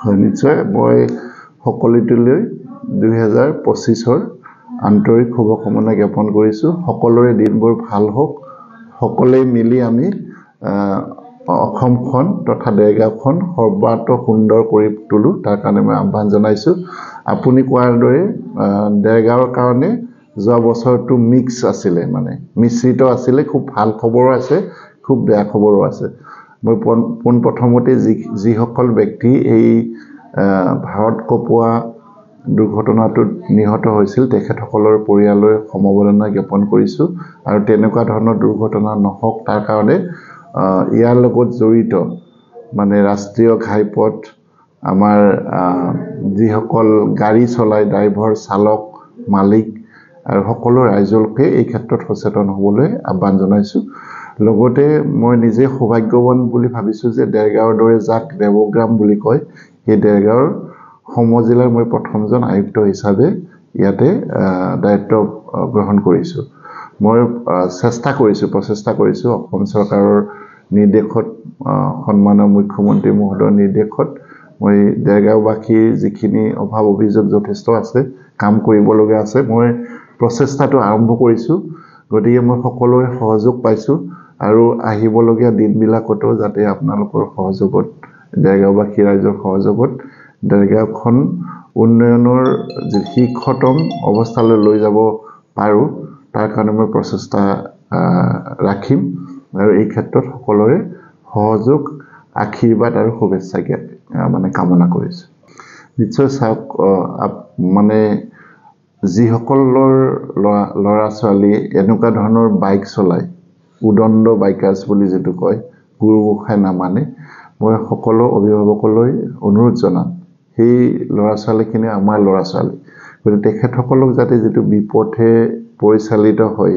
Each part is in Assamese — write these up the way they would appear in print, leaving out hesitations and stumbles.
হয়, নিশ্চয় মই সকলোটিলৈ 2025-ৰ আন্তৰিক শুভকামনা জ্ঞাপন কৰিছোঁ। সকলোৰে দিনবোৰ ভাল হওক, সকলোৱে মিলি আমি অসমখন তথা দেৰগাঁওখন সৰ্বাত সুন্দৰ কৰি তোলোঁ, তাৰ কাৰণে মই আহ্বান জনাইছোঁ। আপুনি কোৱাৰ দৰে দেৰগাঁৱৰ কাৰণে যোৱা বছৰটো মিক্স আছিলে, মানে মিশ্ৰিত আছিলে। খুব ভাল খবৰো আছে, খুব বেয়া খবৰো আছে। মই পোনপ্ৰথমতে যিসকল ব্যক্তি এই ভাৰত কপোৱা দুৰ্ঘটনাটোত নিহত হৈছিল তেখেতসকলৰ পৰিয়াললৈ সমবেদনা জ্ঞাপন কৰিছোঁ। আৰু তেনেকুৱা ধৰণৰ দুৰ্ঘটনা নহওক তাৰ কাৰণে ইয়াৰ লগত জড়িত মানে ৰাষ্ট্ৰীয় ঘাইপথ, আমাৰ যিসকল গাড়ী চলাই ড্ৰাইভাৰ, চালক, মালিক আৰু সকলো ৰাইজকে এই ক্ষেত্ৰত সচেতন হ'বলৈ আহ্বান জনাইছোঁ। লগতে মই নিজে সৌভাগ্যৱান বুলি ভাবিছোঁ যে দেৰগাঁৱৰ দৰে যাক দেৱগ্ৰাম বুলি কয়, সেই দেৰগাঁৱৰ সমজিলাৰ মই প্ৰথমজন আয়ুক্ত হিচাপে ইয়াতে দায়িত্ব গ্ৰহণ কৰিছোঁ। মই প্ৰচেষ্টা কৰিছোঁ অসম চৰকাৰৰ নিৰ্দেশত, সন্মানীয় মুখ্যমন্ত্ৰী মহোদয়ৰ নিৰ্দেশত মই দেৰগাঁওবাসীৰ যিখিনি অভাৱ অভিযোগ যথেষ্ট আছে, কাম কৰিবলগীয়া আছে, মই প্ৰচেষ্টাটো আৰম্ভ কৰিছোঁ। গতিকে মই সকলোৰে সহযোগ পাইছোঁ আৰু আহিবলগীয়া দিনবিলাকতো যাতে আপোনালোকৰ সহযোগত, দেৰগাঁওবাসী ৰাইজৰ সহযোগত দেৰগাঁওখন উন্নয়নৰ যি শীৰ্ষতম অৱস্থালৈ লৈ যাব পাৰোঁ, তাৰ কাৰণে মই প্ৰচেষ্টা ৰাখিম আৰু এই ক্ষেত্ৰত সকলোৰে সহযোগ, আশীৰ্বাদ আৰু শুভেচ্ছা মানে কামনা কৰিছোঁ। নিশ্চয় চাওক, মানে যিসকলৰ ল'ৰা ছোৱালীয়ে এনেকুৱা ধৰণৰ বাইক চলায়, উদণ্ড বাইকাৰ্ছ বুলি যিটো কয়, গুৰু গোসাঁই নামানে, মই সকলো অভিভাৱকলৈ অনুৰোধ জনাম, সেই ল'ৰা ছোৱালীখিনি আমাৰ ল'ৰা ছোৱালী। গতিকে তেখেতসকলক যাতে যিটো বিপথে পৰিচালিত হৈ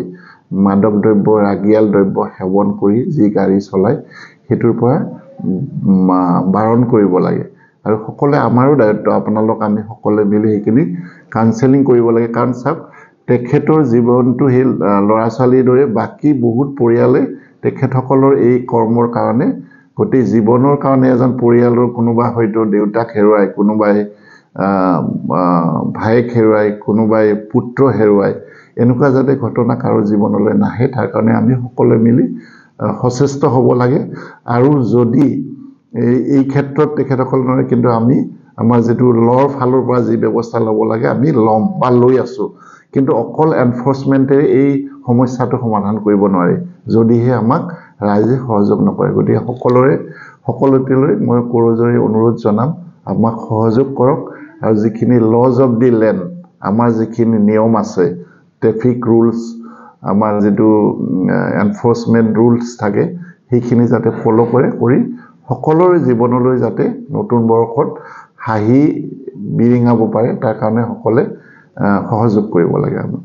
মাদক দ্ৰব্য, ৰাগিয়াল দ্ৰব্য সেৱন কৰি যি গাড়ী চলায়, সেইটোৰ পৰা বাৰণ কৰিব লাগে। আৰু সকলোৱে আমাৰো দায়িত্ব, আমি সকলোৱে মিলি সেইখিনি কাউন্সেলিং কৰিব লাগে। কাৰণ চাওক, তেখেতৰ জীৱনটো সেই ল'ৰা ছোৱালীৰ দৰে বাকী বহুত পৰিয়ালে তেখেতসকলৰ এই কৰ্মৰ কাৰণে গোটেই জীৱনৰ কাৰণে এজন পৰিয়ালৰ কোনোবা হয়তো দেউতাক হেৰুৱায়, কোনোবাই ভায়েক হেৰুৱায়, কোনোবাই পুত্ৰ হেৰুৱায়। এনেকুৱা যাতে ঘটনা কাৰো জীৱনলৈ নাহে, তাৰ কাৰণে আমি সকলোৱে মিলি সচেষ্ট হ'ব লাগে। আৰু যদি এই ক্ষেত্ৰত তেখেতসকল নহয়, কিন্তু আমি আমাৰ যিটো লৰ ফালৰ পৰা যি ব্যৱস্থা ল'ব লাগে আমি ল'ম বা লৈ আছোঁ। কিন্তু অকল এনফৰ্চমেণ্টে এই সমস্যাটো সমাধান কৰিব নোৱাৰে যদিহে আমাক ৰাইজে সহযোগ নকৰে। গতিকে সকলোটিলৈ মই কৰজোৰে অনুৰোধ জনাম, আমাক সহযোগ কৰক। আৰু যিখিনি লজ অফ দি লেণ্ড, আমাৰ যিখিনি নিয়ম আছে, ট্ৰেফিক ৰুলছ, আমাৰ যিটো এনফৰ্চমেণ্ট ৰুলছ থাকে, সেইখিনি যাতে ফ'ল' কৰি সকলোৰে জীৱনলৈ যাতে নতুন বৰ্ষত হাঁহি বিৰিঙাব পাৰে, তাৰ কাৰণে সকলোৱে সহযোগ কৰিব লাগে আমাক।